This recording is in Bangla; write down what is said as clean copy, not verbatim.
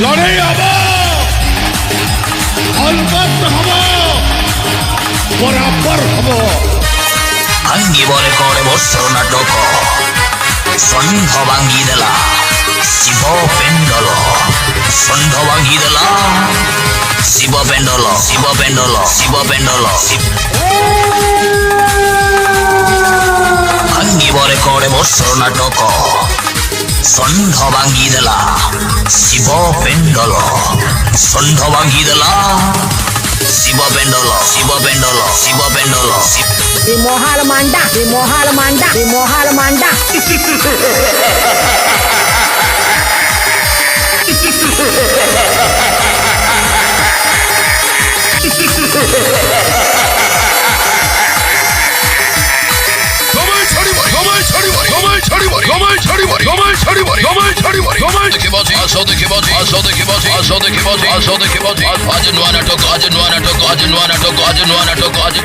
লড়াই হব, অলবৎ হব, বরাবর হব। ভাঙ্গিবরে করে বৎসর নাটক ষণ্ঢ ভাঙ্গি দেলা শিব পেণ্ডল, ষণ্ঢ ভাঙ্গি দেলা শিব পেণ্ডল, শিব পেণ্ডল, শিব পেণ্ডল। ভাঙ্গিবরে করে বৎসর নাটক ষণ্ঢ ভাঙ্গি দেলা শিব পেণ্ডল, ষণ্ঢ ভাঙ্গি দেলা শিব পেণ্ডল, শিব পেণ্ডল, শিব পেণ্ডল। মহাল মান্ডা, মহাল মান্ডা, মহাল মান্ডা। আসো দেখে বাজি, আসো দেখে বাজি, আসো দেখে বাজি, আসো দেখে বাজি। আজ নোয়া নাটক, আজ নোয়া নাটক, আজ নোয়া নাটক, আজ নোয়া নাটক, আজ